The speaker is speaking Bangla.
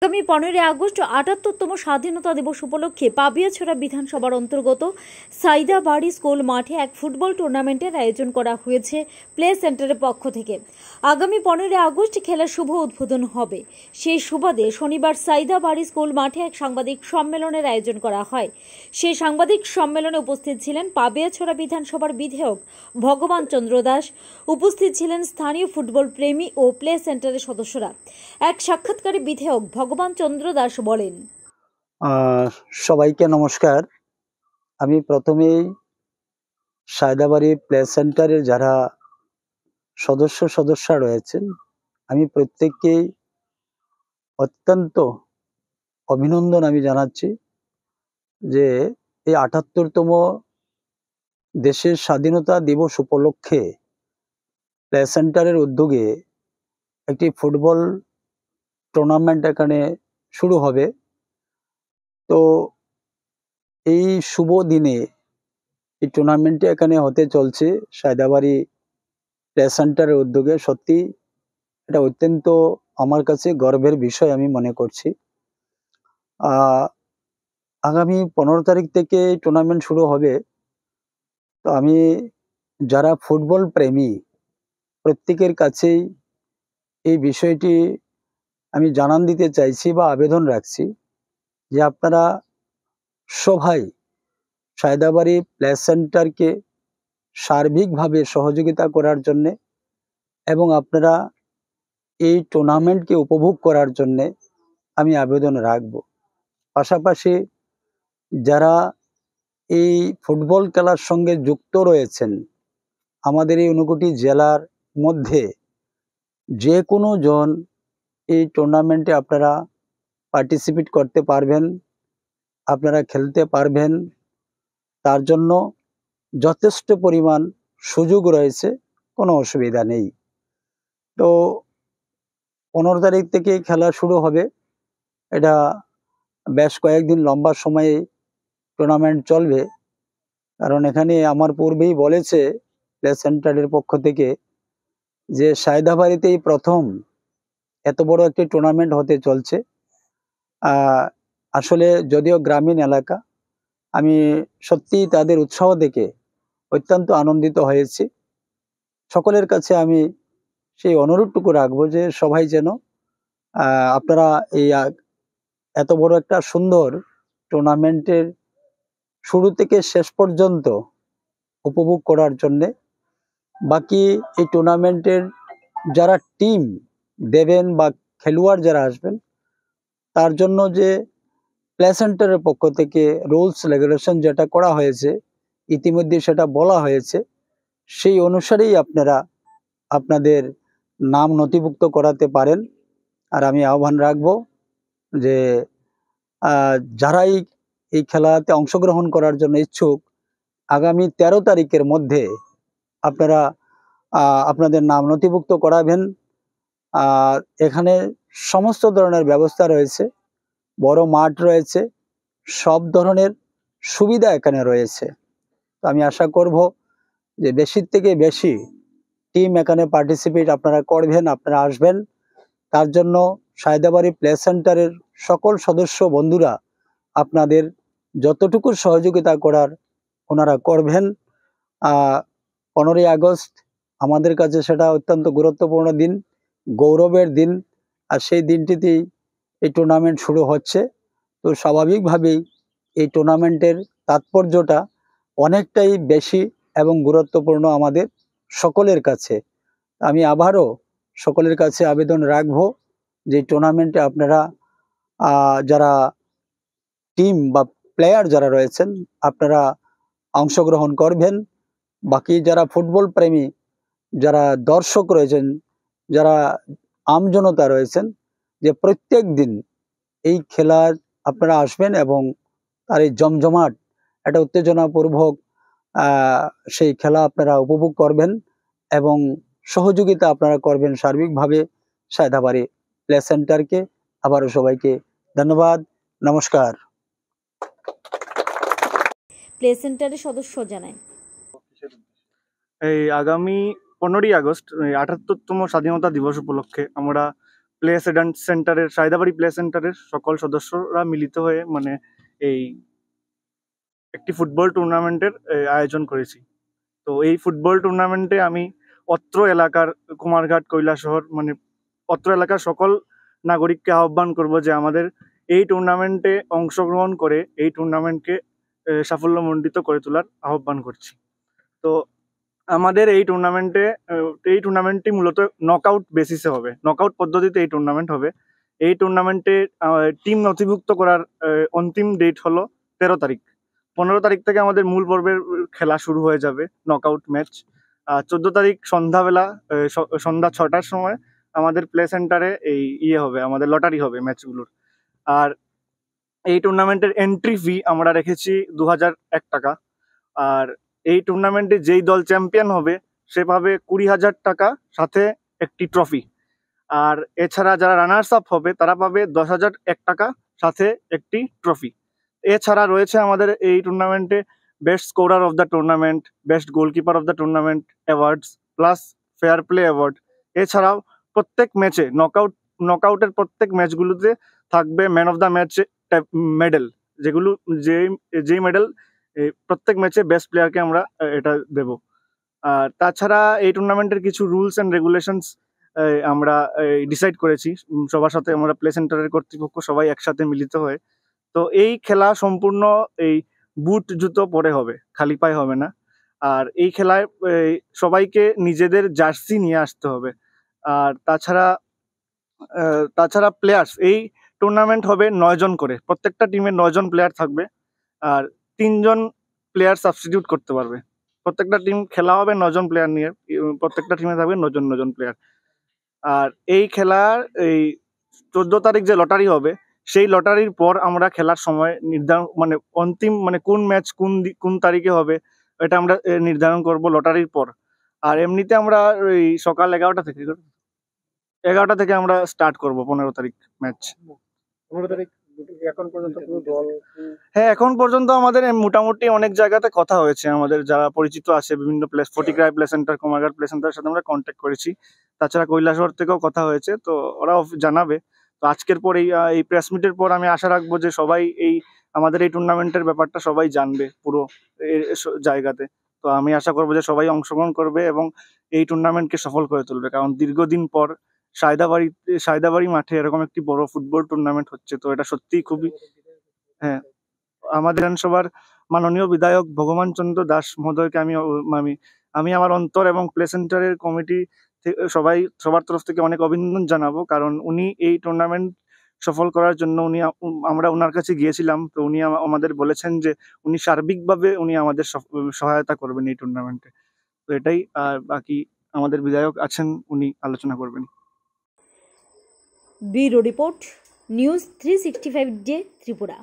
আগামী 15 আগস্ট ৭৮তম স্বাধীনতা দিবস উপলক্ষে পাবিয়াছড়া বিধানসভার অন্তর্গত সাইদাবাড়ি স্কুল মাঠে এক ফুটবল টুর্নামেন্টের আয়োজন করা হয়েছে প্লে সেন্টারের পক্ষ থেকে। আগামী 15 আগস্ট খেলার শুভ উদ্বোধন হবে। সেই সুবাদে শনিবার সাইদাবাড়ি স্কুল মাঠে এক সাংবাদিক সম্মেলনের আয়োজন করা হয়। সেই সাংবাদিক সম্মেলনে উপস্থিত ছিলেন পাবিয়াছড়া বিধানসভার বিধায়ক ভগবান চন্দ্র দাস, উপস্থিত ছিলেন স্থানীয় ফুটবল প্রেমী ও প্লে সেন্টারের সদস্যরা। এক সাক্ষাৎকারে বিধায়ক ভগবান চন্দ্র দাস বলেন, সবাইকে নমস্কার। আমি প্রথমেই সায়দাবাড়ি প্লে সেন্টারের যারা সদস্যা রয়েছেন, আমি প্রত্যেককেই অত্যন্ত অভিনন্দন আমি জানাচ্ছি যে এই ৭৮তম দেশের স্বাধীনতা দিবস উপলক্ষে প্লে সেন্টারের উদ্যোগে একটি ফুটবল টুর্নামেন্ট এখানে শুরু হবে। তো এই শুভ দিনে এই টুর্নামেন্টটি এখানে হতে চলছে সায়দাবাড়ি প্লে সেন্টারের উদ্যোগে। সত্যি এটা অত্যন্ত আমার কাছে গর্বের বিষয় আমি মনে করছি। আগামী 15 তারিখ থেকে টুর্নামেন্ট শুরু হবে। তো আমি যারা ফুটবল প্রেমী প্রত্যেকের কাছেই এই বিষয়টি আমি জানান দিতে চাইছি বা আবেদন রাখছি যে আপনারা সবাই সায়দাবাড়ি প্লে সেন্টারকে সার্বিকভাবে সহযোগিতা করার জন্যে এবং আপনারা এই টুর্নামেন্টকে উপভোগ করার জন্যে আমি আবেদন রাখব। পাশাপাশি যারা এই ফুটবল খেলার সঙ্গে যুক্ত রয়েছেন, আমাদের এই 59 জেলার মধ্যে যে কোনো জন এই টুর্নামেন্টে আপনারা পার্টিসিপেট করতে পারবেন, আপনারা খেলতে পারবেন। তার জন্য যথেষ্ট পরিমাণ সুযোগ রয়েছে, কোনো অসুবিধা নেই। তো 15 তারিখ থেকে খেলা শুরু হবে। এটা বেশ কয়েকদিন লম্বা সময়ে টুর্নামেন্ট চলবে। কারণ এখানে আমার পূর্বেই বলেছে প্লে সেন্টারের পক্ষ থেকে যে সায়দাবাড়িতেই প্রথম এত বড় একটি টুর্নামেন্ট হতে চলছে। আসলে যদিও গ্রামীণ এলাকা, আমি সত্যি তাদের উৎসাহ দেখে অত্যন্ত আনন্দিত হয়েছি। সকলের কাছে আমি সেই অনুরোধটুকু রাখবো যে সবাই যেন আপনারা এই এত বড় একটা সুন্দর টুর্নামেন্টের শুরু থেকে শেষ পর্যন্ত উপভোগ করার জন্যে। বাকি এই টুর্নামেন্টের যারা টিম দেবেন বা খেলোয়াড় যারা আসবেন, তার জন্য যে প্লে সেন্টারের পক্ষ থেকে রুলস রেগুলেশন যেটা করা হয়েছে, ইতিমধ্যে সেটা বলা হয়েছে, সেই অনুসারেই আপনারা আপনাদের নাম নথিভুক্ত করাতে পারেন। আর আমি আহ্বান রাখবো যে যারাই এই খেলাতে অংশগ্রহণ করার জন্য ইচ্ছুক, আগামী 13 তারিখের মধ্যে আপনারা আপনাদের নাম নথিভুক্ত করাবেন। আর এখানে সমস্ত ধরনের ব্যবস্থা রয়েছে, বড় মাঠ রয়েছে, সব ধরনের সুবিধা এখানে রয়েছে। তো আমি আশা করব যে বেশি থেকে বেশি টিম এখানে পার্টিসিপেট আপনারা করবেন, আপনারা আসবেন। তার জন্য সায়দাবাড়ি প্লে সেন্টারের সকল সদস্য বন্ধুরা আপনাদের যতটুকু সহযোগিতা করার ওনারা করবেন। 15 আগস্ট আমাদের কাছে সেটা অত্যন্ত গুরুত্বপূর্ণ দিন, গৌরবের দিন। আর সেই দিনটিতেই এই টুর্নামেন্ট শুরু হচ্ছে। তো স্বাভাবিকভাবেই এই টুর্নামেন্টের তাৎপর্যটা অনেকটাই বেশি এবং গুরুত্বপূর্ণ আমাদের সকলের কাছে। আমি আবারও সকলের কাছে আবেদন রাখবো যে টুর্নামেন্টে আপনারা যারা টিম বা প্লেয়ার যারা রয়েছেন, আপনারা অংশগ্রহণ করবেন। বাকি যারা ফুটবল প্রেমী, যারা দর্শক রয়েছেন, যারা আমজনতা রয়েছেন, যে প্রত্যেক দিন এই খেলার আপনারা আসবেন এবং তার এই জমজমাট একটা উত্তেজনাপূর্বক সেই খেলা আপনারা উপভোগ করবেন এবং সহযোগিতা আপনারা করবেন সার্বিকভাবে সায়দাবাড়ি প্লে সেন্টারকে। আবারও সবাইকে ধন্যবাদ, নমস্কার। প্লে সেন্টারের সদস্য জানায়, এই আগামী 15 আগস্ট ৭৮তম স্বাধীনতা দিবস উপলক্ষে আমরা প্লে সেন্টারের সাইদাবাড়ি প্লে সেন্টারের সকল সদস্যরা মিলিত হয়ে মানে এই একটি ফুটবল টুর্নামেন্টের আয়োজন করেছি। তো এই ফুটবল টুর্নামেন্টে আমি অত্র এলাকার কুমারঘাট কৈলাসহর মানে অত্র এলাকার সকল নাগরিককে আহ্বান করব যে আমাদের এই টুর্নামেন্টে অংশগ্রহণ করে এই টুর্নামেন্টকে সাফল্যমণ্ডিত করে তোলার আহ্বান করছি। তো আমাদের এই টুর্নামেন্টটি মূলত নকআউট বেসিসে হবে, নকআউট পদ্ধতিতে এই টুর্নামেন্ট হবে। এই টুর্নামেন্টে টিম নথিভুক্ত করার অন্তিম ডেট হলো 13 তারিখ। 15 তারিখ থেকে আমাদের মূল পর্বের খেলা শুরু হয়ে যাবে, নকআউট ম্যাচ। 14 তারিখ সন্ধ্যা 6টার সময় আমাদের প্লে সেন্টারে হবে, আমাদের লটারি হবে ম্যাচগুলোর। আর এই টুর্নামেন্টের এন্ট্রি ফি আমরা রেখেছি 2001 টাকা। আর এই টুর্নামেন্টে যেই দল চ্যাম্পিয়ন হবে সে পাবে 20,000 টাকা, সাথে একটি ট্রফি। আর এছাড়া যারা রানার্স আপ হবে তারা পাবে 10,001 টাকা, সাথে একটি ট্রফি। এছাড়া রয়েছে আমাদের এই টুর্নামেন্টে best scorer of the tournament, best goalkeeper of the tournament awards, plus fair play award. এছাড়াও প্রত্যেক ম্যাচে নকআউটের প্রত্যেক ম্যাচগুলোতে থাকবে man of the match medal, যেই মেডেল প্রত্যেক ম্যাচে বেস্ট প্লেয়ারকে আমরা এটা দেব। আর তাছাড়া এই টুর্নামেন্টের কিছু রুলস অ্যান্ড রেগুলেশনস আমরা ডিসাইড করেছি সবার সাথে, আমরা প্লে সেন্টারের কর্তৃপক্ষ সবাই একসাথে মিলিত হয়ে। তো এই খেলা সম্পূর্ণ এই বুট জুতো পরে হবে, খালি পায়ে হবে না। আর এই খেলায় সবাইকে নিজেদের জার্সি নিয়ে আসতে হবে। আর তাছাড়া প্লেয়ার্স, এই টুর্নামেন্ট হবে 9 জন করে, প্রত্যেকটা টিমে 9 জন প্লেয়ার থাকবে। আর 3 জন প্লেয়ার সাবস্টিটিউট করতে পারবে। প্রত্যেকটা টিম খেলা হবে 9 জন প্লেয়ার নিয়ে, প্রত্যেকটা টিমে থাকবে 9 জন প্লেয়ার। আর এই খেলার 14 তারিখ যে লটারি হবে, সেই লটারির পর আমরা খেলার সময় নির্ধারণ মানে অন্তিম মানে কোন ম্যাচ কোন তারিখে হবে এটা আমরা নির্ধারণ করব লটারির পর। আর এমনিতে আমরা সকাল 11টা থেকে আমরা স্টার্ট করব 15 তারিখ ম্যাচ। 15 তারিখ এখন পর্যন্ত কোনো দল? হ্যাঁ, এখন পর্যন্ত আমাদের মোটামুটি অনেক জায়গাতে কথা হয়েছে, আমাদের যারা পরিচিত আছে বিভিন্ন প্লেস, ফটিকরায় প্লে সেন্টার, কুমারঘাট প্লে সেন্টারের সাথে আমরা কন্ট্যাক্ট করেছি। তাছাড়া কৈলাসহর থেকেও কথা হয়েছে, তো ওরাও জানাবে। তো আজকের পর এই প্রেস মিটের পর আমি আশা রাখবো যে সবাই আমাদের এই টুর্নামেন্টের ব্যাপারটা সবাই জানবে পুরো জায়গাতে। তো আমি আশা করবো যে সবাই অংশগ্রহণ করবে এবং এই টুর্নামেন্টকে সফল করে তুলবে, কারণ দীর্ঘদিন পর সায়দাবাড়ি মাঠে এরকম একটি বড় ফুটবল টুর্নামেন্ট হচ্ছে। তো এটা সত্যিই খুবই, হ্যাঁ, আমাদের বিধানসভার মাননীয় বিধায়ক ভগবান চন্দ্র দাস মহোদয়কে আমি আমার অন্তর এবং প্লে সেন্টারের কমিটি সবার তরফ থেকে অনেক অভিনন্দন জানাবো, কারণ উনি এই টুর্নামেন্ট সফল করার জন্য আমরা ওনার কাছে গিয়েছিলাম। তো উনি আমাদের বলেছেন যে উনি সার্বিকভাবে আমাদের সহায়তা করবেন এই টুর্নামেন্টে। তো এটাই, আর বাকি আমাদের বিধায়ক আছেন, উনি আলোচনা করবেন। Bureau report, news 365 day Tripura.